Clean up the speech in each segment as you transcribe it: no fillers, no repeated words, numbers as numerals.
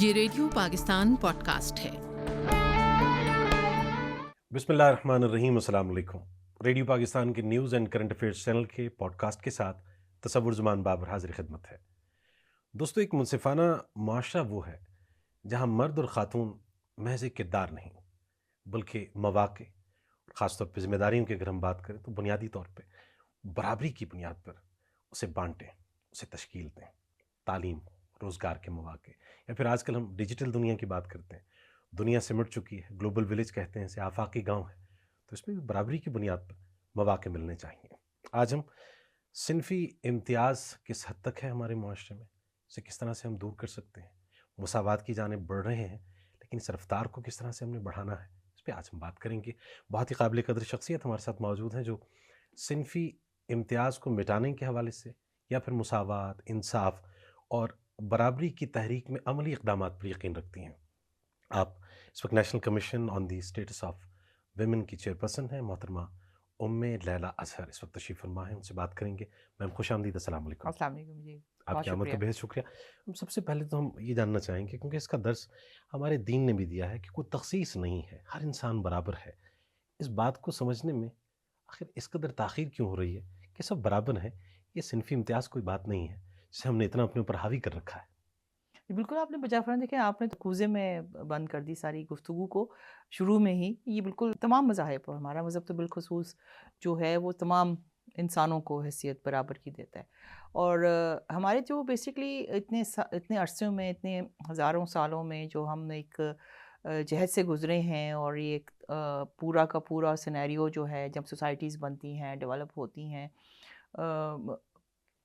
یہ radio Pakistan pod cost ہے۔ بسم اللہ الرحمن الرحیم۔ السلام علیکم۔ ریڈیو پاکستان کے news and current affairs channel کے پوڈ کاسٹ کے ساتھ تصور زمان بابر حاضر خدمت ہے۔ دوستو، ایک منصفانہ معاشرہ وہ ہے جہاں مرد اور خاتون محض ایک کردار نہیں بلکہ مواقع، خاص طور پہ ذمہ داریوں کی اگر ہم بات کریں تو بنیادی طور پہ برابری کی بنیاد پر اسے بانٹیں، اسے تشکیل دیں۔ تعلیم، روزگار کے مواقع، یا پھر آج کل ہم ڈیجیٹل دنیا کی بات کرتے ہیں، دنیا سمٹ چکی ہے، گلوبل ولیج کہتے ہیں اسے، آفاقی گاؤں ہے، تو اس میں بھی برابری کی بنیاد پر مواقع ملنے چاہیے۔ آج ہم صنفی امتیاز کس حد تک ہے ہمارے معاشرے میں، اسے کس طرح سے ہم دور کر سکتے ہیں، مساوات کی جانب بڑھ رہے ہیں لیکن اس رفتار کو کس طرح سے ہم نے بڑھانا ہے، اس پہ آج ہم بات کریں گے۔ بہت ہی قابل قدر شخصیت ہمارے ساتھ موجود ہیں جو صنفی امتیاز کو مٹانے کے حوالے سے یا پھر مساوات، انصاف اور برابری کی تحریک میں عملی اقدامات پر یقین رکھتی ہیں۔ آپ اس وقت national commission on the status of women کی چیئرپرسن ہیں محترمہ ام لیلا اظہر، اس وقت تشریف فرما ہیں، ان سے بات کریں گے۔ میم خوش آمدید، السلام علیکم۔ السلام علیکم جی، آپ کی آمد کا بہت شکریہ۔ سب سے پہلے تو ہم یہ جاننا چاہیں گے، کیونکہ اس کا درس ہمارے دین نے بھی دیا ہے کہ کوئی تخصیص نہیں ہے، ہر انسان برابر ہے۔ اس بات کو سمجھنے میں آخر اس قدر تاخیر کیوں ہو رہی ہے کہ سب برابر ہیں؟ یہ صنفی امتیاز کوئی بات نہیں ہے جسے ہم نے اتنا اپنے اوپر حاوی کر رکھا ہے۔ بالکل آپ نے بجا فرمایا۔ دیکھیں، آپ نے تو کوزے میں بند کر دی ساری گفتگو کو شروع میں ہی۔ یہ بالکل تمام مذاہب، اور ہمارا مذہب تو بالخصوص جو ہے وہ تمام انسانوں کو حیثیت برابر کی دیتا ہے، اور ہمارے جو بیسکلی اتنے عرصوں میں، اتنے ہزاروں سالوں میں جو ہم ایک جہد سے گزرے ہیں، اور یہ ایک پورا کا پورا سینیریو جو ہے، جب سوسائٹیز بنتی ہیں، ڈیولپ ہوتی ہیں،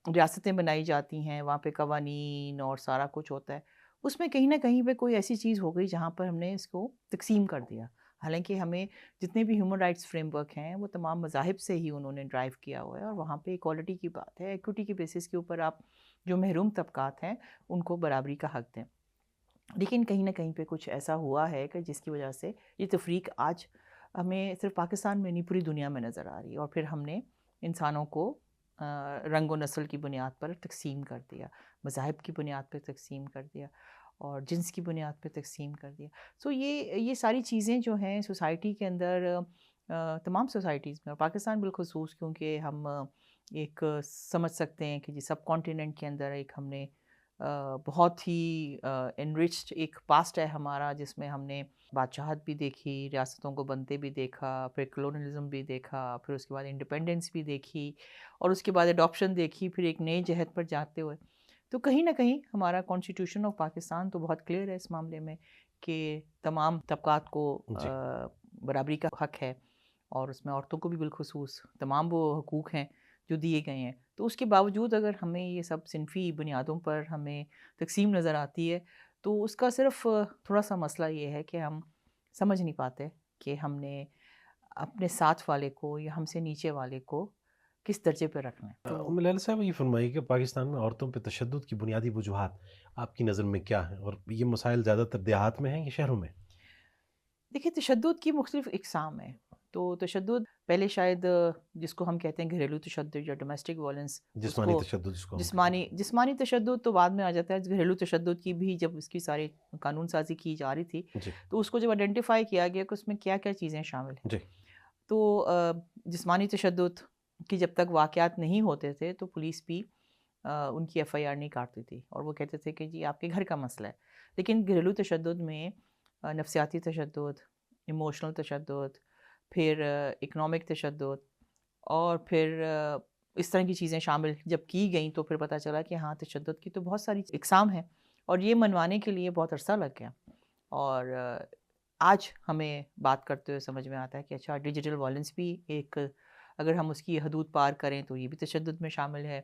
ریاستیں بنائی جاتی ہیں، وہاں پہ قوانین اور سارا کچھ ہوتا ہے، اس میں کہیں نہ کہیں پہ کوئی ایسی چیز ہو گئی جہاں پر ہم نے اس کو تقسیم کر دیا۔ حالانکہ ہمیں جتنے بھی ہیومن رائٹس فریم ورک ہیں وہ تمام مذاہب سے ہی انہوں نے ڈرائیو کیا ہوا ہے، اور وہاں پہ ایکوالٹی کی بات ہے، ایکوٹی کے بیسس کے اوپر آپ جو محروم طبقات ہیں ان کو برابری کا حق دیں۔ لیکن کہیں نہ کہیں پہ کچھ ایسا ہوا ہے کہ جس کی وجہ سے یہ تفریق آج ہمیں صرف پاکستان میں نہیں پوری دنیا میں نظر آ رہی ہے، اور پھر ہم نے انسانوں کو رنگ و نسل کی بنیاد پر تقسیم کر دیا، مذاہب کی بنیاد پر تقسیم کر دیا، اور جنس کی بنیاد پہ تقسیم کر دیا۔ سو یہ ساری چیزیں جو ہیں سوسائٹی کے اندر، تمام سوسائٹیز میں، اور پاکستان بالخصوص، کیونکہ ہم ایک سمجھ سکتے ہیں کہ جی سب کانٹیننٹ کے اندر ایک ہم نے بہت ہی انرچڈ ایک پاسٹ ہے ہمارا، جس میں ہم نے بادشاہت بھی دیکھی، ریاستوں کو بنتے بھی دیکھا، پھر کلونلزم بھی دیکھا، پھر اس کے بعد انڈیپینڈنس بھی دیکھی، اور اس کے بعد اڈاپشن دیکھی، پھر ایک نئے جہد پر جاتے ہوئے۔ تو کہیں نہ کہیں ہمارا کانسٹیٹیوشن آف پاکستان تو بہت کلیئر ہے اس معاملے میں کہ تمام طبقات کو برابری کا حق ہے، اور اس میں عورتوں کو بھی بالخصوص تمام وہ حقوق ہیں جو دیے گئے ہیں۔ تو اس کے باوجود اگر ہمیں یہ سب صنفی بنیادوں پر ہمیں تقسیم نظر آتی ہے، تو اس کا صرف تھوڑا سا مسئلہ یہ ہے کہ ہم سمجھ نہیں پاتے کہ ہم نے اپنے ساتھ والے کو یا ہم سے نیچے والے کو کس درجے پہ رکھنا ہے۔ ام لیلا صاحب، یہ فرمائیے کہ پاکستان میں عورتوں پہ تشدد کی بنیادی وجوہات آپ کی نظر میں کیا ہیں، اور یہ مسائل زیادہ تر دیہات میں ہیں یا شہروں میں؟ دیکھیے، تشدد کی مختلف اقسام ہیں۔ تو تشدد پہلے شاید جس کو ہم کہتے ہیں گھریلو تشدد یا ڈومیسٹک وائلنس، جسمانی تشدد جس کو جسمانی تشدد تو بعد میں آ جاتا ہے۔ گھریلو تشدد کی بھی جب اس کی ساری قانون سازی کی جا رہی تھی، تو اس کو جب آئیڈینٹیفائی کیا گیا کہ اس میں کیا کیا چیزیں شامل ہیں، تو جسمانی تشدد کی جب تک واقعات نہیں ہوتے تھے تو پولیس بھی ان کی ایف آئی آر نہیں کاٹتی تھی، اور وہ کہتے تھے کہ جی آپ کے گھر کا مسئلہ ہے۔ لیکن گھریلو تشدد میں نفسیاتی تشدد، ایموشنل تشدد، پھر اکنامک تشدد، اور پھر اس طرح کی چیزیں شامل جب کی گئیں تو پھر پتہ چلا کہ ہاں تشدد کی تو بہت ساری اقسام ہیں، اور یہ منوانے کے لیے بہت عرصہ لگ گیا۔ اور آج ہمیں بات کرتے ہوئے سمجھ میں آتا ہے کہ اچھا، ڈیجیٹل وائلنس بھی ایک، اگر ہم اس کی حدود پار کریں تو یہ بھی تشدد میں شامل ہے۔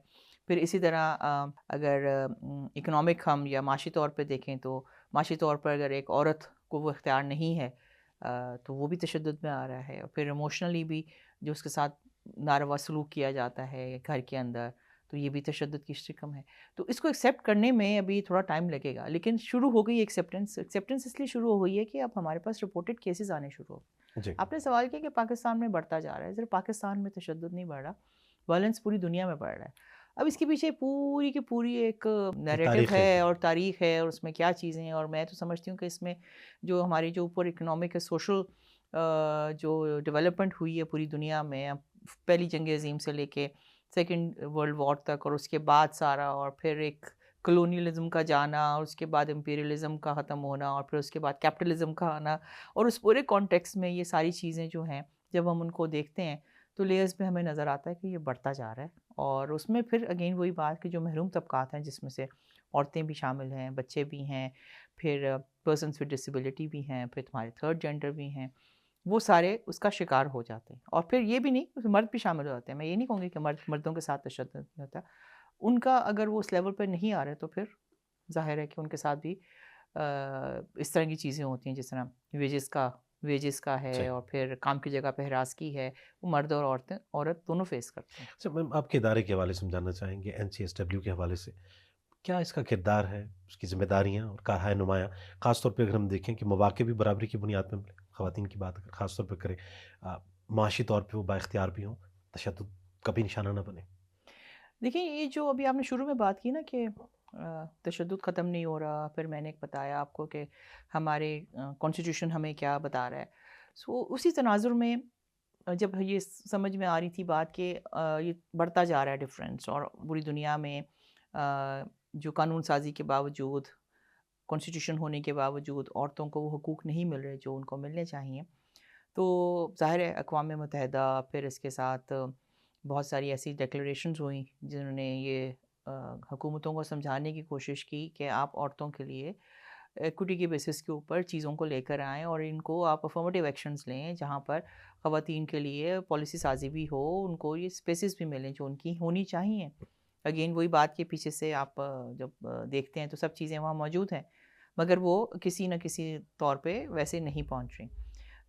پھر اسی طرح اگر اکنامک ہم یا معاشی طور پہ دیکھیں تو معاشی طور پر اگر ایک عورت کو وہ اختیار نہیں ہے تو وہ بھی تشدد میں آ رہا ہے۔ اور پھر ایموشنلی بھی جو اس کے ساتھ ناروا سلوک کیا جاتا ہے گھر کے اندر، تو یہ بھی تشدد کی شکم ہے۔ تو اس کو ایکسیپٹ کرنے میں ابھی تھوڑا ٹائم لگے گا، لیکن شروع ہو گئی ایکسیپٹنس اس لیے شروع ہو گئی ہے کہ اب ہمارے پاس رپورٹڈ کیسز آنے شروع ہو گئے۔ آپ نے سوال کیا کہ پاکستان میں بڑھتا جا رہا ہے، صرف پاکستان میں تشدد نہیں بڑھ رہا، وائلنس پوری دنیا میں بڑھ رہا ہے۔ اب اس کے پیچھے پوری کی پوری ایک نیریٹو تاریخ ہے ہے۔ اور تاریخ ہے اور اس میں کیا چیزیں ہیں، اور میں تو سمجھتی ہوں کہ اس میں جو ہماری جو اوپر اکنامک سوشل جو ڈیولپمنٹ ہوئی ہے پوری دنیا میں، پہلی جنگ عظیم سے لے کے سیکنڈ ورلڈ وار تک، اور اس کے بعد سارا، اور پھر ایک کلونیلزم کا جانا، اور اس کے بعد امپیریلزم کا ختم ہونا، اور پھر اس کے بعد کیپٹلزم کا آنا، اور اس پورے کانٹیکس میں یہ ساری چیزیں جو ہیں جب ہم ان کو دیکھتے ہیں تو لیئرز میں ہمیں نظر آتا ہے کہ یہ بڑھتا جا رہا ہے. اور اس میں پھر اگین وہی بات کہ جو محروم طبقات ہیں، جس میں سے عورتیں بھی شامل ہیں، بچے بھی ہیں، پھر پرسنس ود ڈسیبلٹی بھی ہیں، پھر تمہارے تھرڈ جینڈر بھی ہیں، وہ سارے اس کا شکار ہو جاتے ہیں. اور پھر یہ بھی نہیں، مرد بھی شامل ہو جاتے ہیں. میں یہ نہیں کہوں گی کہ مردوں کے ساتھ تشدد نہیں ہوتا، ان کا اگر وہ اس لیول پہ نہیں آ رہے تو پھر ظاہر ہے کہ ان کے ساتھ بھی اس طرح کی چیزیں ہوتی ہیں، جس طرح ویجز کا ہے، صحیح. اور پھر کام کی جگہ پہ ہراسگی ہے، وہ مرد اور عورت دونوں فیس کرتے ہیں. اچھا میم، آپ کے ادارے کے حوالے سے ہم جاننا چاہیں گے، NCSW کے حوالے سے کیا اس کا کردار ہے، اس کی ذمہ داریاں اور کہا ہے نمایاں، خاص طور پہ اگر ہم دیکھیں کہ مواقع بھی برابری کی بنیاد پہ ملے، خواتین کی بات اگر خاص طور پہ کریں، معاشی طور پہ وہ با اختیار بھی ہوں، تشدد کبھی نشانہ نہ بنے. دیکھیں، یہ جو ابھی آپ نے شروع میں بات کی نا کہ تشدد ختم نہیں ہو رہا، پھر میں نے بتایا آپ کو کہ ہمارے کانسٹیٹیوشن ہمیں کیا بتا رہا ہے. سو اسی تناظر میں جب یہ سمجھ میں آ رہی تھی بات کہ یہ بڑھتا جا رہا ہے ڈفرینس، اور پوری دنیا میں جو قانون سازی کے باوجود، کانسٹیٹیوشن ہونے کے باوجود عورتوں کو وہ حقوق نہیں مل رہے جو ان کو ملنے چاہیے، تو ظاہر ہے اقوام متحدہ، پھر اس کے ساتھ بہت ساری ایسی ڈیکلریشنز ہوئیں جنہوں نے یہ حکومتوں کو سمجھانے کی کوشش کی کہ آپ عورتوں کے لیے ایکوٹی کے بیسس کے اوپر چیزوں کو لے کر آئیں، اور ان کو آپ افرمیٹیو ایکشنز لیں جہاں پر خواتین کے لیے پالیسی سازی بھی ہو، ان کو یہ اسپیسز بھی ملیں جو ان کی ہونی چاہیے. اگین وہی بات کے پیچھے سے آپ جب دیکھتے ہیں تو سب چیزیں وہاں موجود ہیں، مگر وہ کسی نہ کسی طور پہ ویسے نہیں پہنچ رہی.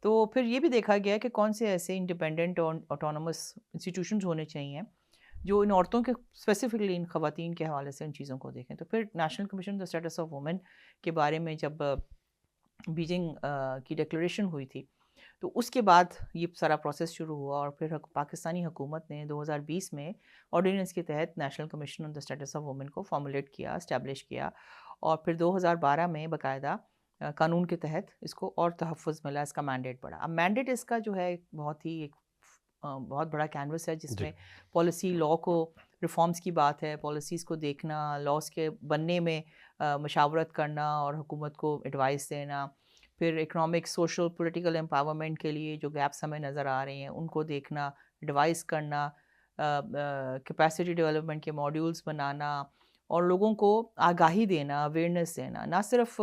تو پھر یہ بھی دیکھا گیا کہ کون سے ایسے انڈیپینڈنٹ اور آٹونومس انسٹیٹیوشنز ہونے چاہیے جو ان عورتوں کے اسپیسیفکلی ان خواتین کے حوالے سے ان چیزوں کو دیکھیں. تو پھر national commission the status of women کے بارے میں جب بیجنگ کی ڈکلیریشن ہوئی تھی تو اس کے بعد یہ سارا پروسیس شروع ہوا، اور پھر پاکستانی حکومت نے 2020 میں آرڈیننس کے تحت national commission on the status of women کو فارمولیٹ کیا، اسٹیبلش کیا، اور پھر 2012 میں باقاعدہ قانون کے تحت اس کو اور تحفظ ملا، اس کا مینڈیٹ بڑھا. اب مینڈیٹ اس کا جو ہے بہت ہی ایک بہت بڑا کینوس ہے جس میں پالیسی لاء کو ریفارمز کی بات ہے، پالیسیز کو دیکھنا، لاس کے بننے میں مشاورت کرنا اور حکومت کو ایڈوائس دینا، پھر اکنامک سوشل پولیٹیکل امپاورمنٹ کے لیے جو گیپس ہمیں نظر آ رہے ہیں ان کو دیکھنا، ایڈوائس کرنا، کیپیسٹی ڈیولپمنٹ کے ماڈیولز بنانا، اور لوگوں کو آگاہی دینا، اویئرنیس دینا، نہ صرف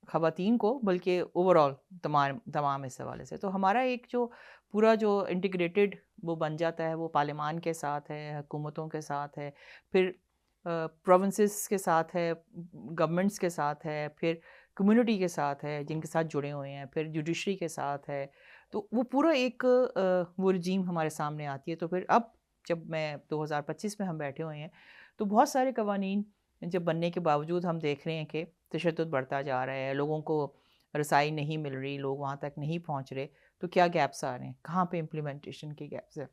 خواتین کو بلکہ اوور آل تمام اس حوالے سے. تو ہمارا ایک جو پورا جو انٹیگریٹڈ وہ بن جاتا ہے، وہ پارلیمان کے ساتھ ہے، حکومتوں کے ساتھ ہے، پھر پروونسز کے ساتھ ہے، گورنمنٹس کے ساتھ ہے، پھر کمیونٹی کے ساتھ ہے جن کے ساتھ جڑے ہوئے ہیں، پھر جوڈیشری کے ساتھ ہے. تو وہ پورا ایک وہ رجیم ہمارے سامنے آتی ہے. تو پھر اب جب میں 2025 میں ہم بیٹھے ہوئے ہیں تو بہت سارے قوانین جب بننے کے باوجود ہم دیکھ رہے ہیں کہ تشدد بڑھتا جا رہا ہے، لوگوں کو رسائی نہیں مل رہی، لوگ وہاں تک نہیں پہنچ رہے، تو کیا گیپس آ رہے ہیں، کہاں پہ امپلیمنٹیشن کے گیپس ہیں،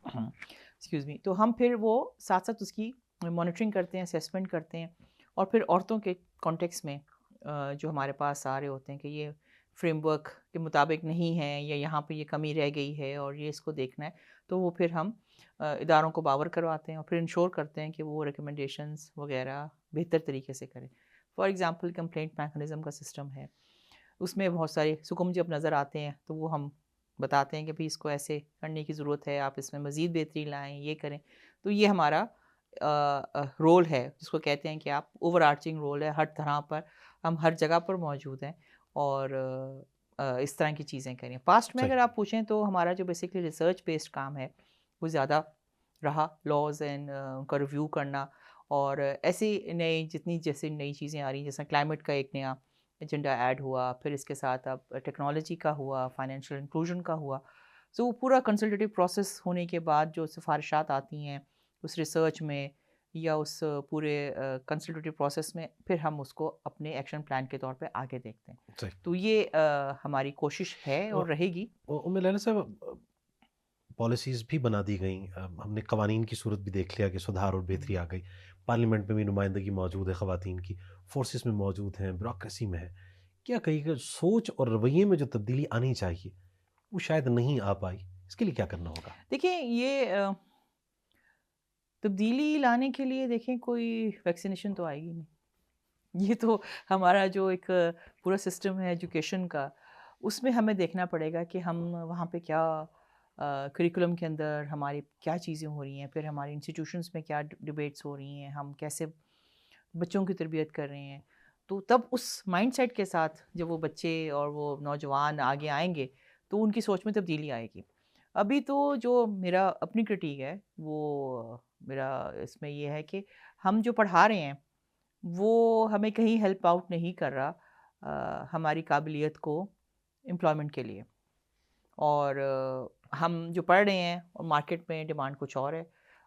ایکسکیوز می. تو ہم پھر وہ ساتھ ساتھ اس کی مانیٹرنگ کرتے ہیں، اسیسمنٹ کرتے ہیں، اور پھر عورتوں کے کانٹیکس میں جو ہمارے پاس آ رہے ہوتے ہیں کہ یہ فریم ورک کے مطابق نہیں ہے، یا یہاں پہ یہ کمی رہ گئی ہے اور یہ اس کو دیکھنا ہے، تو وہ پھر ہم اداروں کو باور کرواتے ہیں اور پھر انشور کرتے ہیں کہ وہ ریکمنڈیشنز وغیرہ بہتر طریقے سے کریں. فار ایگزامپل کمپلینٹ میکنزم کا سسٹم ہے، اس میں بہت سارے حکم جب نظر آتے ہیں تو وہ ہم بتاتے ہیں کہ بھئی اس کو ایسے کرنے کی ضرورت ہے، آپ اس میں مزید بہتری لائیں، یہ کریں. تو یہ ہمارا رول ہے جس کو کہتے ہیں کہ آپ اوور آرچنگ رول ہے، ہر طرح پر ہم ہر جگہ پر موجود ہیں اور اس طرح کی چیزیں کریں. پاسٹ میں اگر آپ پوچھیں تو ہمارا جو بیسکلی ریسرچ بیسڈ کام ہے وہ زیادہ رہا، لاز اینڈ ان کا ریویو کرنا، اور ایسی جیسے نئی چیزیں آ رہی ہیں، جیسا کلائمیٹ کا ایک نیا ایجنڈا ایڈ ہوا، پھر اس کے ساتھ اب ٹیکنالوجی کا ہوا، فائنینشیل انکلوژن کا ہوا. سو وہ پورا کنسلٹیٹیو پروسیس ہونے کے بعد جو سفارشات آتی ہیں اس ریسرچ میں یا اس پورے کنسلٹیٹیو پروسیس میں، پھر ہم اس کو اپنے ایکشن پلان کے طور پہ آگے دیکھتے ہیں. تو یہ ہماری کوشش ہے اور رہے گی. ام لیلا صاحب، پالیسیز بھی بنا دی گئیں، ہم نے قوانین کی صورت بھی دیکھ لیا کہ سدھار اور بہتری آ گئی، پارلیمنٹ میں بھی نمائندگی موجود ہے خواتین کی، فورسز میں موجود ہیں، بیوروکریسی میں ہے. کیا کہیں کہ سوچ اور رویے میں جو تبدیلی آنی چاہیے وہ شاید نہیں آ پائی، اس کے لیے کیا کرنا ہوگا؟ دیکھیں یہ تبدیلی لانے کے لیے دیکھیں کوئی ویکسینیشن تو آئے گی نہیں. یہ تو ہمارا جو ایک پورا سسٹم ہے ایجوکیشن کا، اس میں ہمیں دیکھنا پڑے گا کہ ہم وہاں پہ کیا کریکولم کے اندر ہماری کیا چیزیں ہو رہی ہیں، پھر ہماری انسٹیٹیوشنس میں کیا ڈبیٹس ہو رہی ہیں، ہم کیسے بچوں کی تربیت کر رہے ہیں. تو تب اس مائنڈ سیٹ کے ساتھ جب وہ بچے اور وہ نوجوان آگے آئیں گے تو ان کی سوچ میں تبدیلی آئے گی. ابھی تو جو میرا اپنی کرٹیک ہے وہ میرا اس میں یہ ہے کہ ہم جو پڑھا رہے ہیں وہ ہمیں کہیں ہیلپ آؤٹ نہیں کر رہا ہماری قابلیت کو امپلائمنٹ کے لیے. اور ہم جو پڑھ رہے ہیں اور مارکیٹ میں ڈیمانڈ کچھ اور ہے،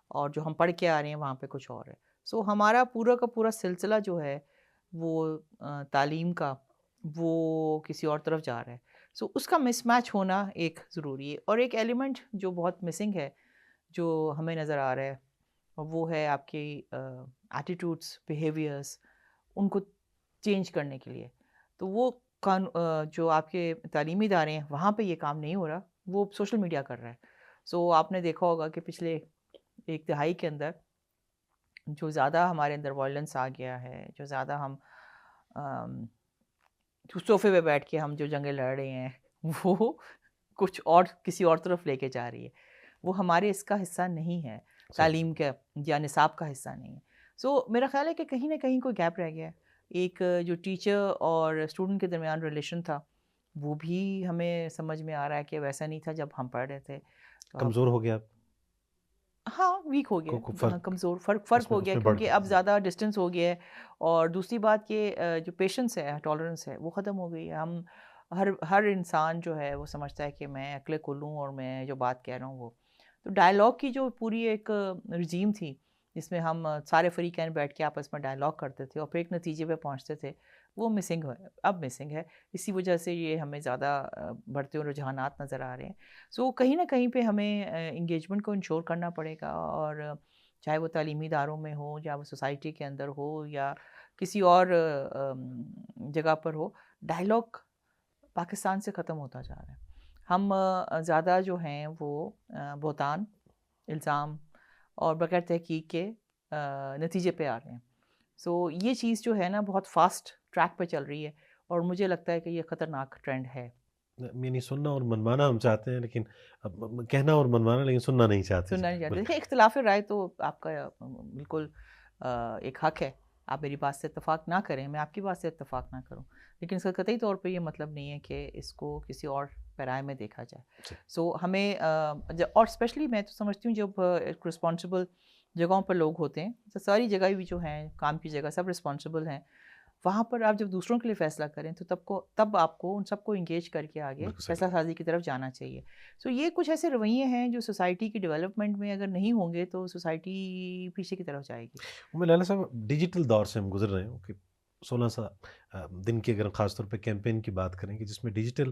اور جو ہم پڑھ کے آ رہے ہیں وہاں پہ کچھ اور ہے. سو ہمارا پورا کا پورا سلسلہ جو ہے وہ تعلیم کا وہ کسی اور طرف جا رہا ہے. سو اس کا مس میچ ہونا ایک ضروری ہے. اور ایک ایلیمنٹ جو بہت مسنگ ہے جو ہمیں نظر آ رہا ہے وہ ہے آپ کی ایٹیٹیوڈس، بیہیویئرس، ان کو چینج کرنے کے لیے. تو وہ جو آپ کے تعلیمی ادارے ہیں وہاں پہ یہ کام نہیں ہو رہا، وہ سوشل میڈیا کر رہا ہے. سو آپ نے دیکھا ہوگا کہ پچھلے ایک دہائی کے اندر جو زیادہ ہمارے اندر وائلنس آ گیا ہے، جو زیادہ ہم صوفے پہ بیٹھ کے ہم جو جنگیں لڑ رہے ہیں وہ کچھ اور کسی اور طرف لے کے جا رہی ہے. وہ ہمارے اس کا حصہ نہیں ہے، تعلیم کا یا نصاب کا حصہ نہیں ہے. سو میرا خیال ہے کہ کہیں نہ کہیں کوئی گیپ رہ گیا ہے. ایک جو ٹیچر اور اسٹوڈنٹ کے درمیان ریلیشن تھا وہ بھی ہمیں سمجھ میں آ رہا ہے کہ ویسا نہیں تھا جب ہم پڑھ رہے تھے. کمزور ہو گیا، ہاں ویک ہو گیا، کمزور فرق ہو گیا کیونکہ اب زیادہ ڈسٹینس ہو گیا ہے. اور دوسری بات کہ جو پیشنس ہے، ٹالرنس ہے، وہ ختم ہو گئی ہے. ہم ہر انسان جو ہے وہ سمجھتا ہے کہ میں عقل کل ہوں اور میں جو بات کہہ رہا ہوں وہ. تو ڈائلاگ کی جو پوری ایک رجیم تھی جس میں ہم سارے فریقین بیٹھ کے آپس میں ڈائلاگ کرتے تھے اور پھر ایک نتیجے پہ پہنچتے تھے، وہ مسنگ ہے، اب مسنگ ہے. اسی وجہ سے یہ ہمیں زیادہ بڑھتے ہوئے رجحانات نظر آ رہے ہیں. سو کہیں نہ کہیں پہ ہمیں انگیجمنٹ کو انشور کرنا پڑے گا، اور چاہے وہ تعلیمی اداروں میں ہو یا وہ سوسائٹی کے اندر ہو یا کسی اور جگہ پر ہو، ڈائلاگ پاکستان سے ختم ہوتا جا رہا ہے. ہم زیادہ جو ہیں وہ بہتان، الزام اور بغیر تحقیق کے نتیجے پہ آ رہے ہیں. سو یہ چیز جو ہے نا بہت فاسٹ ٹریک پہ چل رہی ہے، اور مجھے لگتا ہے کہ یہ خطرناک ٹرینڈ ہے. یعنی سننا اور منوانا ہم چاہتے ہیں، لیکن کہنا اور منوانا، لیکن سننا نہیں چاہتے. دیکھیں اختلاف رائے تو آپ کا بالکل ایک حق ہے، آپ میری بات سے اتفاق نہ کریں، میں آپ کی بات سے اتفاق نہ کروں، لیکن اس کا قطعی طور پہ یہ مطلب نہیں ہے کہ اس کو کسی اور پیرائے میں دیکھا جائے. سو ہمیں اور اسپیشلی میں تو سمجھتی ہوں جب ایک رسپانسبل جگہوں پر لوگ ہوتے ہیں، تو ساری جگہ بھی جو ہیں کام کی جگہ سب رسپانسبل ہیں، وہاں پر آپ جب دوسروں کے لیے فیصلہ کریں تو تب آپ کو ان سب کو انگیج کر کے آگے فیصلہ سازی کی طرف جانا چاہیے. سو یہ کچھ ایسے رویے ہیں جو سوسائٹی کی ڈیولپمنٹ میں اگر نہیں ہوں گے تو سوسائٹی پیچھے کی طرف جائے گی. لالا صاحب، ڈیجیٹل دور سے ہم گزر رہے ہیں کہ 16 دن کی اگر خاص طور پہ کیمپین کی بات کریں کہ جس میں ڈیجیٹل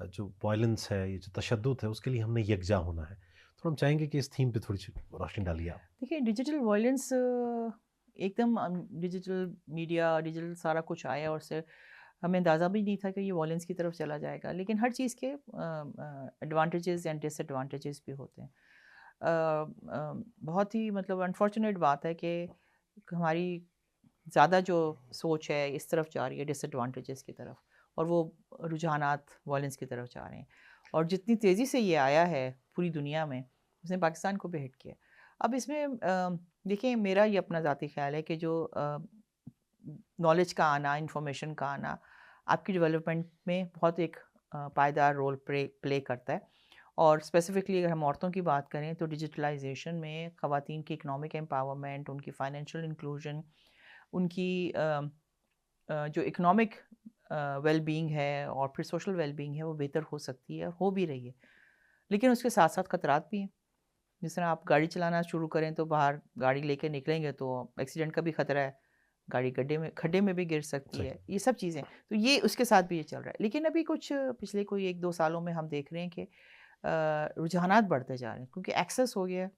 جو وائلنس ہے، یہ جو تشدد ہے، اس کے لیے ہم نے یکجا ہونا ہے. تو ہم چاہیں گے کہ اس تھیم پہ تھوڑی سی روشنی ڈالیے آپ. دیکھیے ڈیجیٹل وائلنس ایک دم ڈیجیٹل میڈیا، ڈیجیٹل سارا کچھ آیا اور اس سے ہمیں اندازہ بھی نہیں تھا کہ یہ وائلنس کی طرف چلا جائے گا. لیکن ہر چیز کے ایڈوانٹیجز اینڈ ڈس ایڈوانٹیجز بھی ہوتے ہیں. بہت ہی مطلب انفارچونیٹ بات ہے کہ ہماری زیادہ جو سوچ ہے اس طرف جا رہی ہے ڈس ایڈوانٹیجز کی طرف، اور وہ رجحانات وائلنس کی طرف جا رہے ہیں. اور جتنی تیزی سے یہ آیا ہے پوری دنیا میں، اس نے پاکستان کو بھی ہٹ کیا. اب اس میں دیکھیں میرا یہ اپنا ذاتی خیال ہے کہ جو نالج کا آنا، انفارمیشن کا آنا آپ کی ڈیولپمنٹ میں بہت ایک پائیدار رول پلے کرتا ہے. اور اسپیسیفکلی اگر ہم عورتوں کی بات کریں تو ڈیجیٹلائزیشن میں خواتین کی اکنامک امپاورمنٹ، ان کی فائنینشیل انکلوژن، ان کی جو اکنامک ویل بینگ ہے اور پھر سوشل ویل بینگ ہے وہ بہتر ہو سکتی ہے، ہو بھی رہی ہے. لیکن اس کے ساتھ ساتھ خطرات بھی ہیں. جس طرح آپ گاڑی چلانا شروع کریں تو باہر گاڑی لے کے نکلیں گے تو ایکسیڈنٹ کا بھی خطرہ ہے، گاڑی کھڈے میں بھی گر سکتی ہے، یہ سب چیزیں. تو یہ اس کے ساتھ بھی یہ چل رہا ہے. لیکن ابھی کچھ پچھلے کوئی 1-2 سالوں میں ہم دیکھ رہے ہیں کہ رجحانات بڑھتے جا رہے ہیں کیونکہ ایکسیس ہو گیا ہے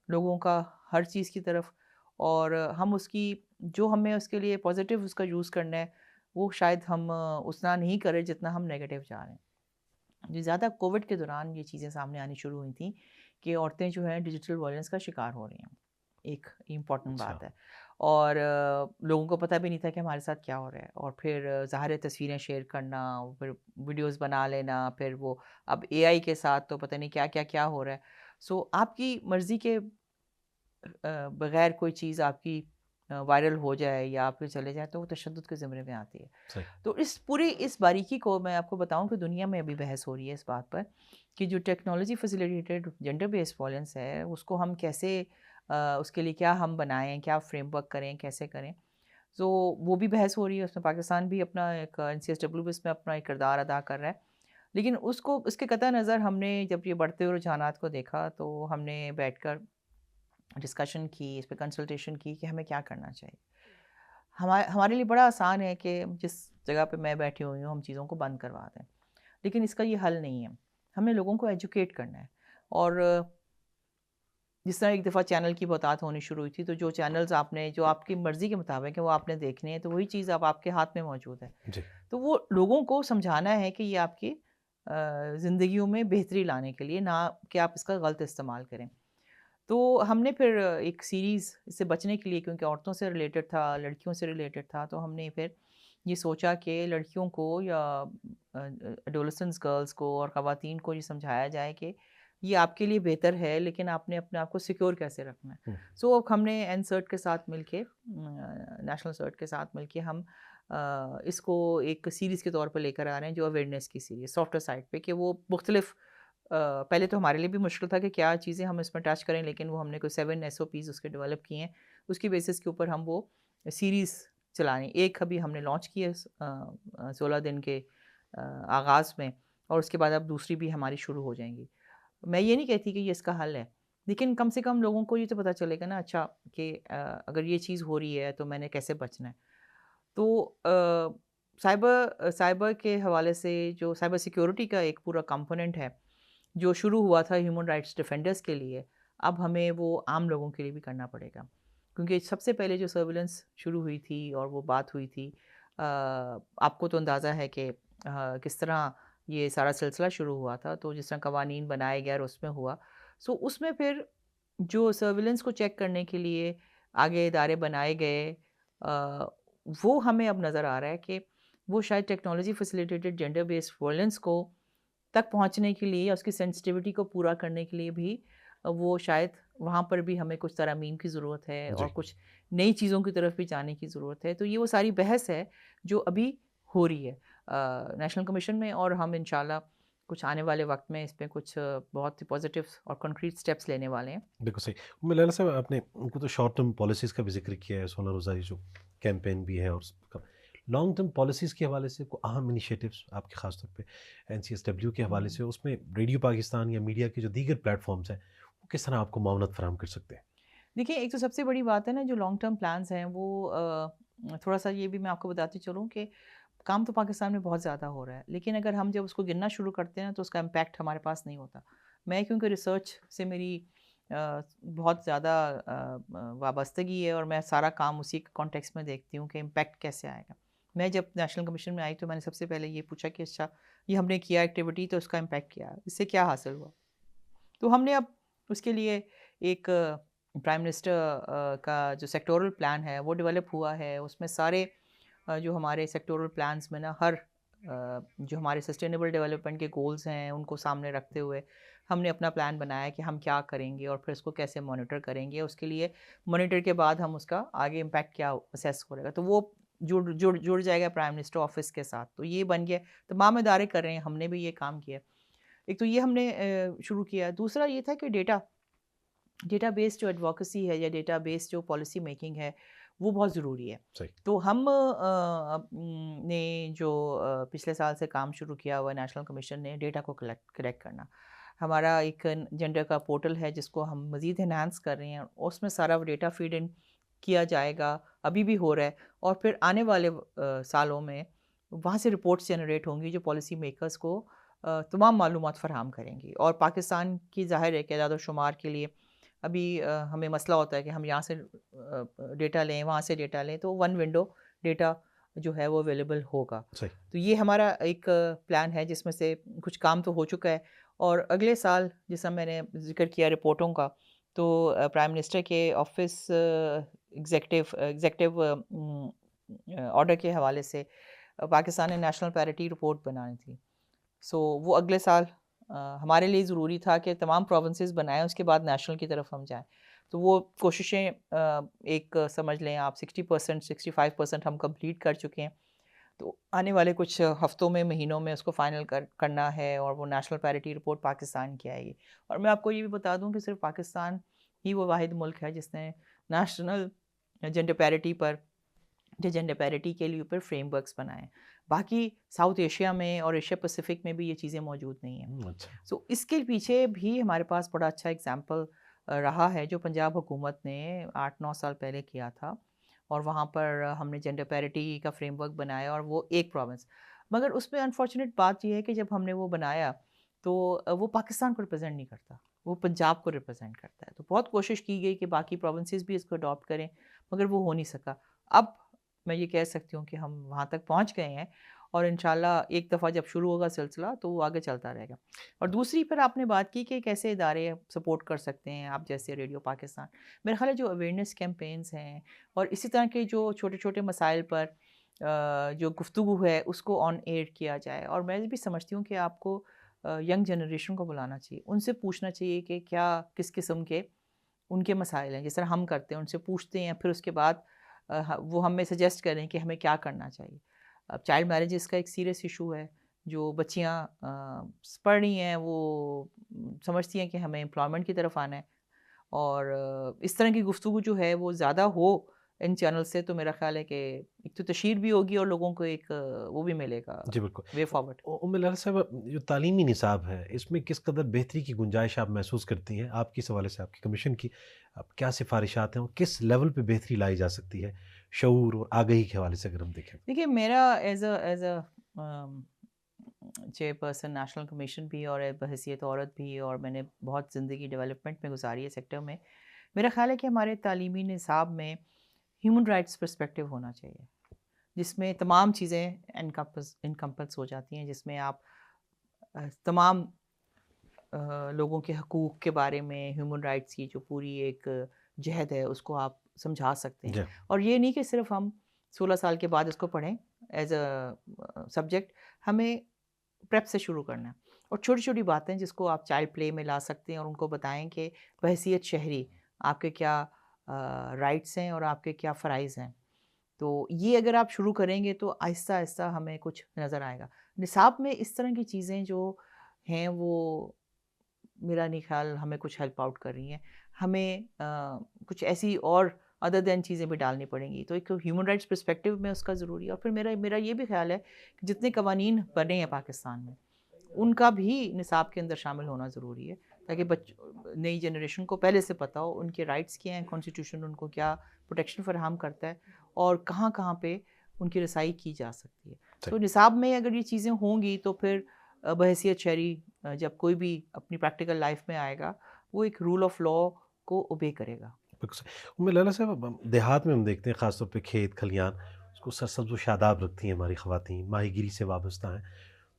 لوگوں کا ہر چیز کی طرف، اور ہم اس کی جو ہمیں اس کے لیے پازیٹیو اس کا یوز کرنا ہے وہ شاید ہم اتنا نہیں کریں جتنا ہم نیگیٹو جا رہے ہیں. جو زیادہ کووڈ کے دوران یہ چیزیں سامنے آنی شروع ہوئی تھیں کہ عورتیں جو ہیں ڈیجیٹل وائلنس کا شکار ہو رہی ہیں. ایک امپورٹنٹ بات ہے، اور لوگوں کو پتہ بھی نہیں تھا کہ ہمارے ساتھ کیا ہو رہا ہے، اور پھر ظاہر تصویریں شیئر کرنا، پھر ویڈیوز بنا لینا، پھر وہ اب اے آئی کے ساتھ تو پتہ نہیں کیا کیا کیا ہو رہا ہے. سو آپ کی مرضی کے بغیر کوئی چیز آپ کی وائرل ہو جائے یا آپ پہ چلے جائے تو وہ تشدد کے زمرے میں آتی ہے. تو اس باریکی کو میں آپ کو بتاؤں کہ دنیا میں ابھی بحث ہو رہی ہے اس بات پر کہ جو technology facilitated gender base violence ہے اس کو ہم کیسے اس کے لیے کیا ہم بنائیں، کیا فریم ورک کریں، کیسے کریں. تو وہ بھی بحث ہو رہی ہے، اس میں پاکستان بھی اپنا ایک NCSW اس میں اپنا ایک کردار ادا کر رہا ہے. لیکن اس کے قطع نظر ہم نے جب یہ بڑھتے ہوئے رجحانات کو دیکھا تو ہم نے بیٹھ کر ڈسکشن کی، اس پہ کنسلٹیشن کی کہ ہمیں کیا کرنا چاہیے. ہمارے لیے بڑا آسان ہے کہ جس جگہ پہ میں بیٹھی ہوئی ہوں ہم چیزوں کو بند کروا دیں، لیکن اس کا یہ حل نہیں ہے. ہمیں لوگوں کو ایجوکیٹ کرنا ہے، اور جس طرح ایک دفعہ چینل کی بات ہونی شروع ہوئی تھی تو جو چینلز آپ نے جو آپ کی مرضی کے مطابق ہے وہ آپ نے دیکھنے ہیں، تو وہی چیز اب آپ کے ہاتھ میں موجود ہے. تو وہ لوگوں کو سمجھانا ہے کہ یہ آپ کی زندگیوں میں بہتری لانے کے لیے، نہ کہ آپ اس کا غلط استعمال کریں. تو ہم نے پھر ایک سیریز اس سے بچنے کے لیے، کیونکہ عورتوں سے ریلیٹڈ تھا، لڑکیوں سے ریلیٹڈ تھا، تو ہم نے پھر یہ سوچا کہ لڑکیوں کو یا ایڈولسنس گرلز کو اور خواتین کو یہ سمجھایا جائے کہ یہ آپ کے لیے بہتر ہے، لیکن آپ نے اپنے آپ کو سیکیور کیسے رکھنا ہے. سو اب ہم نے NSERT کے ساتھ مل کے، نیشنل سرٹ کے ساتھ مل کے ہم اس کو ایک سیریز کے طور پر لے کر آ رہے ہیں، جو اویئرنیس کی سیریز سافٹ ویئر سائٹ پہ، کہ وہ مختلف پہلے تو ہمارے لیے بھی مشکل تھا کہ کیا چیزیں ہم اس میں ٹچ کریں، لیکن وہ ہم نے کوئی 7 SOPs اس کے ڈیولپ کیے ہیں. اس کی بیسس کے اوپر ہم وہ سیریز چلائیں. ایک ابھی ہم نے لانچ کی ہے 16 دن کے آغاز میں، اور اس کے بعد اب دوسری بھی ہماری شروع ہو جائیں گی. میں یہ نہیں کہتی کہ یہ اس کا حل ہے، لیکن کم سے کم لوگوں کو یہ تو پتہ چلے گا نا، اچھا کہ اگر یہ چیز ہو رہی ہے تو میں نے کیسے بچنا ہے. تو سائبر کے حوالے سے جو سائبر سیکیورٹی کا ایک پورا کمپوننٹ ہے جو شروع ہوا تھا ہیومن رائٹس ڈیفینڈرز کے لیے، اب ہمیں وہ عام لوگوں کے لیے بھی کرنا پڑے گا. کیونکہ سب سے پہلے جو سرویلنس شروع ہوئی تھی اور وہ بات ہوئی تھی، آپ کو تو اندازہ ہے کہ کس طرح یہ سارا سلسلہ شروع ہوا تھا. تو جس طرح قوانین بنائے گئے اور اس میں ہوا، سو اس میں پھر جو سرویلنس کو چیک کرنے کے لیے آگے ادارے بنائے گئے، وہ ہمیں اب نظر آ رہا ہے کہ وہ شاید technology facilitated gender base violence کو تک پہنچنے کے لیے، اس کی سینسٹیوٹی کو پورا کرنے کے لیے بھی وہ شاید وہاں پر بھی ہمیں کچھ ترامیم کی ضرورت ہے، اور کچھ نئی چیزوں کی طرف بھی جانے کی ضرورت ہے. تو یہ وہ ساری بحث ہے جو ابھی ہو رہی ہے نیشنل کمیشن میں، اور ہم انشاءاللہ کچھ آنے والے وقت میں اس پہ کچھ بہت پازیٹیو اور کنکریٹ سٹیپس لینے والے ہیں. بالکل صحیح. لیلا صاحب، آپ نے ان کو تو شارٹ ٹرم پالیسیز کا بھی ذکر کیا ہے، سونا روزہ جو کیمپین بھی ہے، اور لانگ ٹرم پالیسیز کے حوالے سے کوئی اہم انیشیٹوز آپ کے خاص طور پہ NCSW کے حوالے سے، اس میں ریڈیو پاکستان یا میڈیا کے جو دیگر پلیٹ فارمز ہیں وہ کس طرح آپ کو معاونت فراہم کر سکتے ہیں؟ دیکھیے، ایک تو سب سے بڑی بات ہے نا، جو لانگ ٹرم پلانز ہیں وہ تھوڑا سا یہ بھی میں آپ کو بتاتی چلوں کہ کام تو پاکستان میں بہت زیادہ ہو رہا ہے، لیکن اگر ہم جب اس کو گننا شروع کرتے ہیں تو اس کا امپیکٹ ہمارے پاس نہیں ہوتا. میں کیونکہ ریسرچ سے میری بہت زیادہ وابستگی ہے، اور میں سارا کام اسی کانٹیکس میں دیکھتی ہوں کہ امپیکٹ کیسے آئے گا. میں جب نیشنل کمیشن میں آئی تو میں نے سب سے پہلے یہ پوچھا کہ اچھا یہ ہم نے کیا ایکٹیویٹی، تو اس کا امپیکٹ کیا، اس سے کیا حاصل ہوا. تو ہم نے اب اس کے لیے ایک پرائم منسٹر کا جو سیکٹورل پلان ہے وہ ڈیولپ ہوا ہے. اس میں سارے جو ہمارے سیکٹورل پلانز میں نا، ہر جو ہمارے سسٹینیبل ڈیولپمنٹ کے گولز ہیں ان کو سامنے رکھتے ہوئے ہم نے اپنا پلان بنایا کہ ہم کیا کریں گے اور پھر اس کو کیسے مانیٹر کریں گے. اس کے لیے مانیٹر کے بعد ہم اس کا آگے امپیکٹ کیا اسیس ہو رہے گا، تو وہ جڑ جائے گا پرائم منسٹر آفس کے ساتھ. تو یہ بن گیا، تمام ادارے کر رہے ہیں، ہم نے بھی یہ کام کیا. ایک تو یہ ہم نے شروع کیا. دوسرا یہ تھا کہ ڈیٹا بیس جو ایڈوکیسی ہے یا ڈیٹا بیس جو پالیسی میکنگ ہے وہ بہت ضروری ہے. تو ہم نے جو پچھلے سال سے کام شروع کیا ہوا نیشنل کمیشن نے ڈیٹا کو کلیکٹ کرنا. ہمارا ایک جینڈر کا پورٹل ہے جس کو ہم مزید انہانس کر رہے ہیں، اس میں سارا ڈیٹا فیڈ ان کیا جائے گا، ابھی بھی ہو رہا ہے، اور پھر آنے والے سالوں میں وہاں سے رپورٹس جنریٹ ہوں گی جو پالیسی میکرز کو تمام معلومات فراہم کریں گی. اور پاکستان کی ظاہر ہے کہ اعداد و شمار کے لیے ابھی ہمیں مسئلہ ہوتا ہے کہ ہم یہاں سے ڈیٹا لیں وہاں سے ڈیٹا لیں, تو ون ونڈو ڈیٹا جو ہے وہ اویلیبل ہوگا. صحیح. تو یہ ہمارا ایک پلان ہے جس میں سے کچھ کام تو ہو چکا ہے, اور اگلے سال جیسا میں نے ذکر کیا رپورٹوں کا, تو پرائم منسٹر کے آفس ایگزیکٹو آرڈر کے حوالے سے پاکستان نے نیشنل پیرٹی رپورٹ بنانی تھی. سو وہ اگلے سال ہمارے لیے ضروری تھا کہ تمام پروونسز بنائیں, اس کے بعد نیشنل کی طرف ہم جائیں. تو وہ کوششیں ایک سمجھ لیں آپ 60% 65% ہم کمپلیٹ کر چکے ہیں. تو آنے والے کچھ ہفتوں میں مہینوں میں اس کو فائنل کرنا ہے, اور وہ نیشنل پیرٹی رپورٹ پاکستان کی آئے گی. اور میں آپ کو یہ بھی بتا دوں کہ صرف پاکستان ہی وہ واحد ملک ہے جس نے نیشنل جینڈر پیرٹی پر جینڈر پیرٹی کے لیے اوپر فریم ورکس بنائے ہیں. باقی ساؤتھ ایشیا میں اور ایشیا پیسیفک میں بھی یہ چیزیں موجود نہیں ہیں. سو اس کے پیچھے بھی ہمارے پاس بڑا اچھا اگزامپل رہا ہے جو پنجاب حکومت نے 8-9 سال پہلے کیا تھا, اور وہاں پر ہم نے جینڈر پیرٹی کا فریم ورک بنایا, اور وہ ایک پروونس. مگر اس میں انفارچونیٹ بات یہ ہے کہ جب ہم نے وہ بنایا تو وہ پاکستان کو ریپرزینٹ نہیں کرتا, وہ پنجاب کو ریپرزینٹ کرتا ہے. تو بہت کوشش کی گئی کہ باقی پروونسز بھی اس کو اڈاپٹ کریں, مگر وہ ہو نہیں سکا. اب میں یہ کہہ سکتی ہوں کہ ہم وہاں تک پہنچ گئے ہیں, اور انشاءاللہ ایک دفعہ جب شروع ہوگا سلسلہ تو وہ آگے چلتا رہے گا. اور دوسری پھر آپ نے بات کی کہ کیسے ادارے سپورٹ کر سکتے ہیں, آپ جیسے ریڈیو پاکستان. میرا خیال ہے جو اویئرنیس کیمپینز ہیں اور اسی طرح کے جو چھوٹے چھوٹے مسائل پر جو گفتگو ہے اس کو آن ایئر کیا جائے. اور میں بھی سمجھتی ہوں کہ آپ کو ینگ جنریشن کو بلانا چاہیے, ان سے پوچھنا چاہیے کہ کیا کس قسم کے ان کے مسائل ہیں, جس طرح ہم کرتے ہیں ان سے پوچھتے ہیں, پھر اس کے بعد وہ ہمیں سجیسٹ کریں کہ ہمیں کیا کرنا چاہیے. اب چائلڈ میرجز کا ایک سیریس ایشو ہے, جو بچیاں پڑھ رہی ہیں وہ سمجھتی ہیں کہ ہمیں امپلائمنٹ کی طرف آنا ہے, اور اس طرح کی گفتگو جو ہے وہ زیادہ ہو ان چینل سے, تو میرا خیال ہے کہ ایک تو تشہیر بھی ہوگی اور لوگوں کو ایک وہ بھی ملے گا. جی بالکل. Way forward. لہٰذا صاحب, جو تعلیمی نصاب ہے اس میں کس قدر بہتری کی گنجائش آپ محسوس کرتی ہیں؟ آپ کس حوالے سے, آپ کی کمیشن کی کیا سفارشات ہیں, اور کس لیول پہ بہتری لائی جا سکتی ہے شعور اور آگہی کے حوالے سے اگر ہم دیکھیں؟ دیکھیے میرا as a chair person national commission بھی, اور بحیثیت عورت بھی, اور میں نے بہت زندگی ڈیولپمنٹ میں گزاری ہے سیکٹر میں, میرا خیال ہے کہ ہمارے تعلیمی نصاب میں ہیومن رائٹس پرسپیکٹیو ہونا چاہیے, جس میں تمام چیزیں انکمپس ہو جاتی ہیں, جس میں آپ تمام لوگوں کے حقوق کے بارے میں, ہیومن رائٹس کی جو پوری ایک جہد ہے اس کو آپ سمجھا سکتے ہیں. اور یہ نہیں کہ صرف ہم 16 سال کے بعد اس کو پڑھیں ایز اے سبجیکٹ, ہمیں پریپ سے شروع کرنا ہے, اور چھوٹی چھوٹی باتیں جس کو آپ چائلڈ پلے میں لا سکتے ہیں, اور ان کو بتائیں کہ بحیثیت شہری آپ کے کیا رائٹس ہیں اور آپ کے کیا فرائض ہیں. تو یہ اگر آپ شروع کریں گے تو آہستہ آہستہ ہمیں کچھ نظر آئے گا. نصاب میں اس طرح کی چیزیں جو ہیں وہ میرا نہیں خیال ہمیں کچھ ہیلپ آؤٹ کر رہی ہیں. ہمیں کچھ ایسی اور ادر دین چیزیں بھی ڈالنی پڑیں گی. تو ایک ہیومن رائٹس پرسپیکٹیو میں اس کا ضروری ہے. اور پھر میرا یہ بھی خیال ہے کہ جتنے قوانین بنے ہیں پاکستان میں ان کا بھی نصاب کے اندر شامل ہونا ضروری ہے, تاکہ نئی جنریشن کو پہلے سے پتہ ہو ان کے رائٹس کیا ہیں, کانسٹیٹیوشن ان کو کیا پروٹیکشن فراہم کرتا ہے, اور کہاں کہاں پہ ان کی رسائی کی جا سکتی ہے. تو نصاب میں اگر یہ چیزیں ہوں گی تو پھر بحیثیت شہری جب کوئی بھی اپنی پریکٹیکل لائف میں آئے گا وہ ایک رول آف لا کو اوبے کرے گا. لالا صاحب, دیہات میں ہم دیکھتے ہیں خاص طور پہ کھیت کھلیان اس کو سرسبز و شاداب رکھتی ہیں ہماری خواتین, ماہی گیری سے وابستہ ہیں,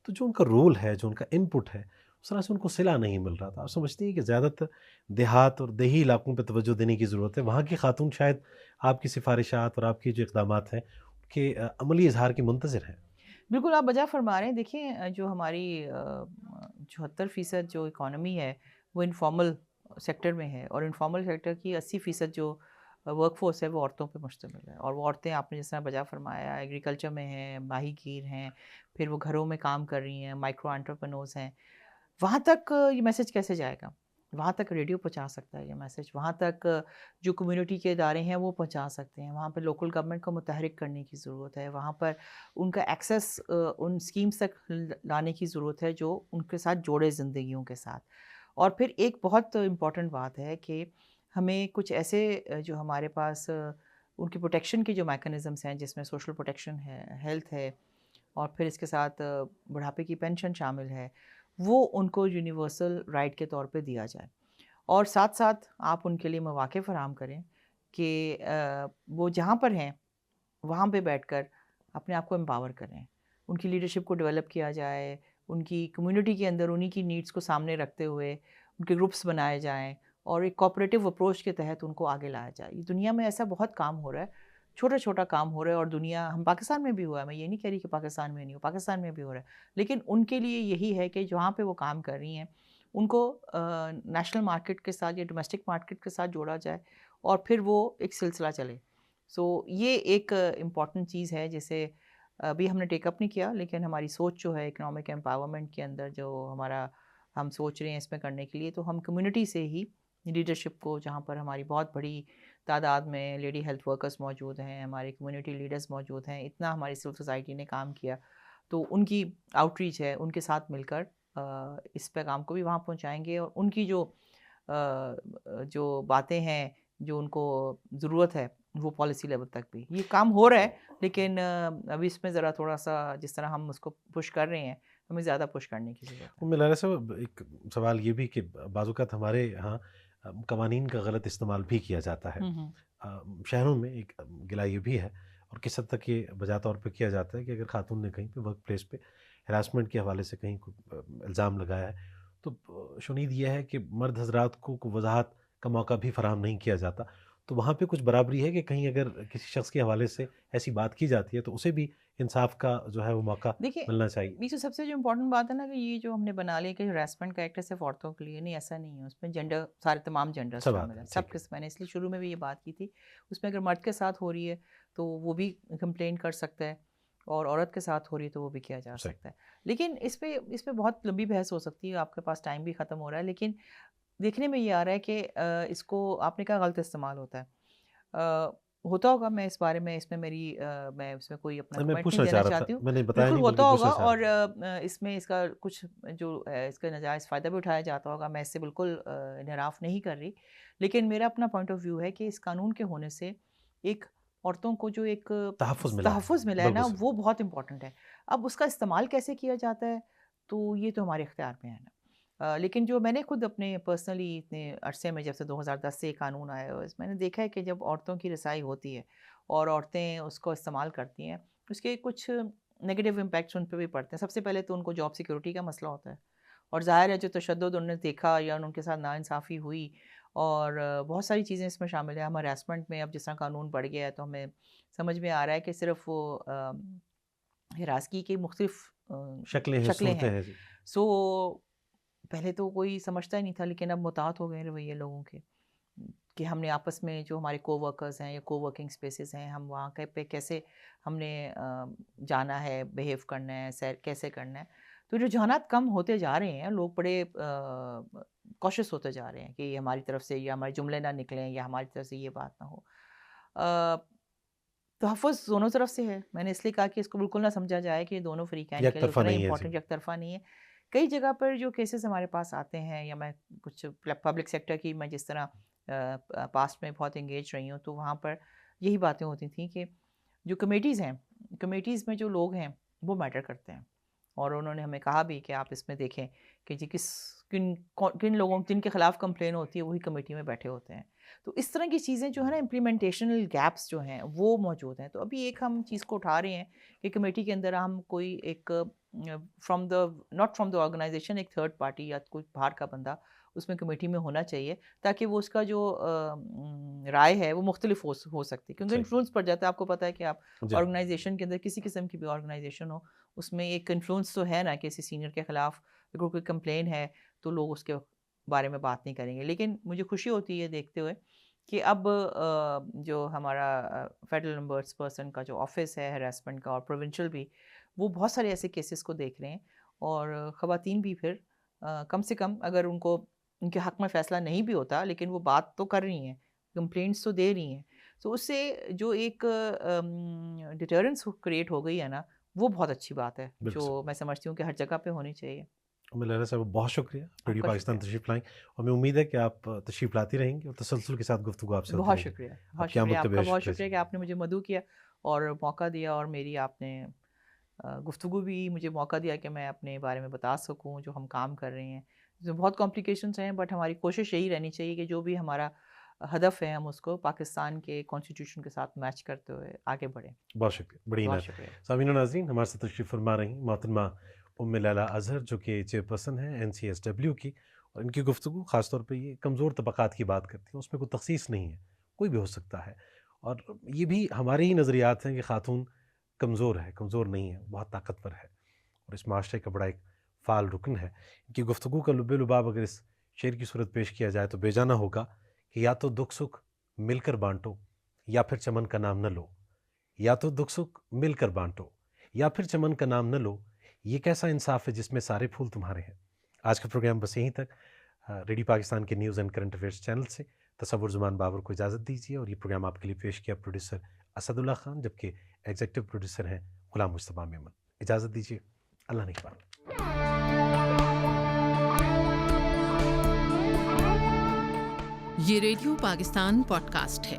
تو جو ان کا رول ہے, جو ان کا ان پٹ ہے, اس طرح سے ان کو صلہ نہیں مل رہا تھا. آپ سمجھتی ہیں کہ زیادہ تر دیہات اور دیہی علاقوں پہ توجہ دینے کی ضرورت ہے؟ وہاں کی خاتون شاید آپ کی سفارشات اور آپ کی جو اقدامات ہیں ان کے عملی اظہار کی منتظر ہیں. بالکل آپ بجا فرما رہے ہیں. دیکھیں جو ہماری 74% جو اکانومی ہے وہ انفارمل سیکٹر میں ہے, اور انفارمل سیکٹر کی 80% جو ورک فورس ہے وہ عورتوں پہ مشتمل ہے. اور وہ عورتیں آپ نے جس طرح بجا فرمایا ایگریکلچر میں ہیں, ماہی گیر ہیں, پھر وہ گھروں میں کام کر رہی ہیں, مائکرو انٹرپرنورز ہیں. وہاں تک یہ میسج کیسے جائے گا؟ وہاں تک ریڈیو پہنچا سکتا ہے یہ میسج, وہاں تک جو کمیونٹی کے ادارے ہیں وہ پہنچا سکتے ہیں, وہاں پہ لوکل گورنمنٹ کو متحرک کرنے کی ضرورت ہے, وہاں پر ان کا ایکسیس ان اسکیمز تک لانے کی ضرورت ہے جو ان کے ساتھ جوڑے زندگیوں کے ساتھ. اور پھر ایک بہت امپورٹنٹ بات ہے کہ ہمیں کچھ ایسے جو ہمارے پاس ان کی پروٹیکشن کے جو میکانزمس ہیں, جس میں سوشل پروٹیکشن ہے, ہیلتھ ہے, اور پھر اس کے ساتھ بڑھاپے کی پینشن شامل ہے، وہ ان کو یونیورسل رائٹ کے طور پہ دیا جائے، اور ساتھ ساتھ آپ ان کے لیے مواقع فراہم کریں کہ وہ جہاں پر ہیں وہاں پہ بیٹھ کر اپنے آپ کو امپاور کریں، ان کی لیڈرشپ کو ڈیولپ کیا جائے، ان کی کمیونٹی کے اندر انہی کی نیڈس کو سامنے رکھتے ہوئے ان کے گروپس بنائے جائیں اور ایک کوآپریٹو اپروچ کے تحت ان کو آگے لایا جائے۔ یہ دنیا میں ایسا بہت کام ہو رہا ہے، چھوٹا چھوٹا کام ہو رہا ہے، اور دنیا، ہم پاکستان میں بھی ہوا ہے، میں یہ نہیں کہہ رہی کہ پاکستان میں نہیں ہو، پاکستان میں بھی ہو رہا ہے، لیکن ان کے لیے یہی ہے کہ جہاں پہ وہ کام کر رہی ہیں ان کو نیشنل مارکیٹ کے ساتھ یا ڈومیسٹک مارکیٹ کے ساتھ جوڑا جائے اور پھر وہ ایک سلسلہ چلے۔ سو یہ ایک امپورٹنٹ چیز ہے جسے ابھی ہم نے ٹیک اپ نہیں کیا، لیکن ہماری سوچ جو ہے اکنامک امپاورمنٹ کے اندر جو ہم سوچ رہے ہیں اس میں کرنے کے لیے، تو ہم کمیونٹی سے ہی لیڈرشپ کو، جہاں پر ہماری بہت بڑی تعداد میں لیڈی ہیلتھ ورکرز موجود ہیں، ہمارے کمیونٹی لیڈرز موجود ہیں، اتنا ہماری سول سوسائٹی نے کام کیا، تو ان کی آؤٹ ریچ ہے، ان کے ساتھ مل کر اس پیغام کو بھی وہاں پہنچائیں گے، اور ان کی جو باتیں ہیں جو ان کو ضرورت ہے وہ پالیسی لیول تک بھی یہ کام ہو رہا ہے، لیکن ابھی اس میں ذرا تھوڑا سا جس طرح ہم اس کو پش کر رہے ہیں ہمیں زیادہ پش کرنے کی ضرورت ہے۔ میرا صاحب ایک سوال یہ بھی کہ بعض اوقات ہمارے یہاں قوانین کا غلط استعمال بھی کیا جاتا ہے، شہروں میں ایک گلہ یہ بھی ہے، اور کس حد تک یہ بجا طور پہ کیا جاتا ہے کہ اگر خاتون نے کہیں پہ ورک پلیس پہ ہراسمنٹ کے حوالے سے کہیں الزام لگایا ہے تو شنید یہ ہے کہ مرد حضرات کو وضاحت کا موقع بھی فراہم نہیں کیا جاتا، تو وہاں پہ کچھ برابری ہے کہ کہیں اگر کسی شخص کے حوالے سے ایسی بات کی جاتی ہے تو اسے بھی انصاف کا جو ہے وہ موقع ملنا چاہیے۔ دیکھیے سب سے جو امپورٹنٹ بات ہے نا کہ یہ جو ہم نے بنا لیا کہ ہراسمنٹ کا ایکٹ صرف عورتوں کے لیے نہیں، ایسا نہیں ہے، اس میں جینڈر سارے تمام جینڈر شامل ہیں، سب قسم، میں نے اس لیے شروع میں بھی یہ بات کی تھی، اس میں اگر مرد کے ساتھ ہو رہی ہے تو وہ بھی کمپلین کر سکتا ہے، اور عورت کے ساتھ ہو رہی ہے تو وہ بھی کیا جا سکتا ہے، لیکن اس پہ بہت لمبی بحث ہو سکتی ہے، آپ کے پاس ٹائم بھی ختم ہو رہا ہے، لیکن دیکھنے میں یہ آ رہا ہے کہ اس کو آپ نے کہا غلط استعمال ہوتا ہے، ہوتا ہوگا، میں اس بارے میں اس میں میری میں اس میں کوئی اپنا کمنٹ نہیں دینا چاہتی ہوں، بالکل ہوتا ہوگا، اور اس میں اس کا کچھ جو اس کا ناجائز فائدہ بھی اٹھایا جاتا ہوگا، میں اس سے بالکل انحراف نہیں کر رہی، لیکن میرا اپنا پوائنٹ آف ویو ہے کہ اس قانون کے ہونے سے ایک عورتوں کو جو ایک تحفظ ملا ہے نا وہ بہت امپورٹنٹ ہے۔ اب اس کا استعمال کیسے کیا جاتا ہے تو یہ تو ہمارے اختیار میں ہے نا، لیکن جو میں نے خود اپنے پرسنلی اتنے عرصے میں، جب سے 2010 سے یہ قانون آیا ہے، میں نے دیکھا ہے کہ جب عورتوں کی رسائی ہوتی ہے اور عورتیں اس کو استعمال کرتی ہیں، اس کے کچھ نگیٹو امپیکٹس ان پہ بھی پڑتے ہیں۔ سب سے پہلے تو ان کو جاب سیکورٹی کا مسئلہ ہوتا ہے، اور ظاہر ہے جو تشدد انہوں نے دیکھا یا ان کے ساتھ ناانصافی ہوئی، اور بہت ساری چیزیں اس میں شامل ہیں۔ ہم ہراسمنٹ میں اب جس طرح قانون بڑھ گیا ہے تو ہمیں سمجھ میں آ رہا ہے کہ صرف وہ ہراسگی کی مختلف شکلیں ہیں، سو پہلے تو کوئی سمجھتا ہی نہیں تھا، لیکن اب محتاط ہو گئے رویے لوگوں کے کہ ہم نے آپس میں جو ہمارے کو ورکرز ہیں یا کو ورکنگ اسپیسیز ہیں، ہم وہاں پہ کیسے ہم نے جانا ہے، بیہیو کرنا ہے، سیر کیسے کرنا ہے، تو رجحانات کم ہوتے جا رہے ہیں، لوگ بڑے کوشش ہوتے جا رہے ہیں کہ ہماری طرف سے یا ہمارے جملے نہ نکلیں یا ہماری طرف سے یہ بات نہ ہو۔ تحفظ دونوں طرف سے ہے، میں نے اس لیے کہا کہ اس کو بالکل نہ سمجھا جائے کہ دونوں فریقین کے لیے اتنا امپورٹنٹ یک طرفہ نہیں ہے۔ کئی جگہ پر جو کیسز ہمارے پاس آتے ہیں، یا میں کچھ پبلک سیکٹر کی، میں جس طرح پاسٹ میں بہت انگیج رہی ہوں، تو وہاں پر یہی باتیں ہوتی تھیں کہ جو کمیٹیز ہیں، کمیٹیز میں جو لوگ ہیں وہ میٹر کرتے ہیں، اور انہوں نے ہمیں کہا بھی کہ آپ اس میں دیکھیں کہ جی کن لوگوں جن کے خلاف کمپلین ہوتی ہے وہی کمیٹی میں بیٹھے ہوتے ہیں، تو اس طرح کی چیزیں جو ہے نا، امپلیمنٹیشنل گیپس جو ہیں وہ موجود ہیں۔ تو ابھی ایک ہم چیز کو اٹھا رہے ہیں کہ کمیٹی کے اندر ہم کوئی ایک ناٹ فرام دا آرگنائزیشن، ایک تھرڈ پارٹی یا کوئی باہر کا بندہ اس میں کمیٹی میں ہونا چاہیے، تاکہ وہ اس کا جو رائے ہے وہ مختلف ہو سکتی ہے، کیونکہ انفلوئنس پڑ جاتا ہے۔ آپ کو پتہ ہے کہ آپ آرگنائزیشن کے اندر کسی قسم کی بھی آرگنائزیشن ہو، اس میں ایک انفلوئنس تو ہے نا، کہ کسی سینئر کے خلاف اگر کوئی کمپلین ہے تو لوگ اس کے بارے میں بات نہیں کریں گے، لیکن مجھے خوشی ہوتی ہے دیکھتے ہوئے کہ اب جو ہمارا فیڈرل امبرس پرسن کا جو آفس ہے ہراسمنٹ کا، اور پروونشل بھی، وہ بہت سارے ایسے کیسز کو دیکھ رہے ہیں، اور خواتین بھی پھر کم سے کم اگر ان کو ان کے حق میں فیصلہ نہیں بھی ہوتا، لیکن وہ بات تو کر رہی ہیں، کمپلینٹس تو دے رہی ہیں، تو اس سے جو ایک ڈیٹرنس کریٹ ہو گئی ہے نا، وہ بہت اچھی بات ہے، جو میں سمجھتی ہوں کہ ہر جگہ پہ ہونی چاہیے۔ لہرا صاحب بہت شکریہ ریڈیو پاکستان تشریف لائیں، اور میں امید ہے کہ آپ تشریف لاتی رہیں گی اور تسلسل کے ساتھ گفتگو آپ سے ہوتی رہے گی۔ بہت شکریہ، بہت شکریہ آپ کا، بہت شکریہ کہ آپ نے مجھے مدعو کیا اور موقع دیا، اور میری آپ نے گفتگو بھی مجھے موقع دیا کہ میں اپنے بارے میں بتا سکوں جو ہم کام کر رہے ہیں. اس میں بہت کمپلیکیشنس ہیں بٹ ہماری کوشش یہی رہنی چاہیے کہ جو بھی ہمارا ہدف ہے ہم اس کو پاکستان کے کانسٹیٹیوشن کے ساتھ میچ کرتے ہوئے آگے بڑھیں. بہت شکریہ, بڑی بہت عنایت. شکریہ. سامعین و ناظرین, ہمارے ساتھ تشریف فرما رہی محترمہ ام لیلہ اظہر جو کہ چیئرپرسن ہیں NCSW کی, اور ان کی گفتگو خاص طور پہ یہ کمزور طبقات کی بات کرتی ہیں. اس میں کوئی تخصیص نہیں ہے, کوئی بھی ہو سکتا ہے, اور یہ بھی ہمارے ہی نظریات ہیں کہ خاتون کمزور ہے, کمزور نہیں ہے, بہت طاقتور ہے اور اس معاشرے کا بڑا ایک فعال رکن ہے. ان کی گفتگو کا لب لباب اگر اس شعر کی صورت پیش کیا جائے تو بے جانا ہوگا کہ یا تو دکھ سکھ مل کر بانٹو یا پھر چمن کا نام نہ لو, یا تو دکھ سکھ مل کر بانٹو یا پھر چمن کا نام نہ لو, یہ کیسا انصاف ہے جس میں سارے پھول تمہارے ہیں. آج کا پروگرام بس یہیں تک. ریڈیو پاکستان کے news and current affairs channel سے تصور زمان بابر کو اجازت دیجیے, اور یہ پروگرام آپ کے لیے پیش کیا پروڈیوسر اسد اللہ خان, جبکہ ایگزیکٹو پروڈیوسر ہیں غلام مصطفیٰ میمن. اجازت دیجیے, اللہ نگہبان. یہ ریڈیو پاکستان پوڈ کاسٹ ہے.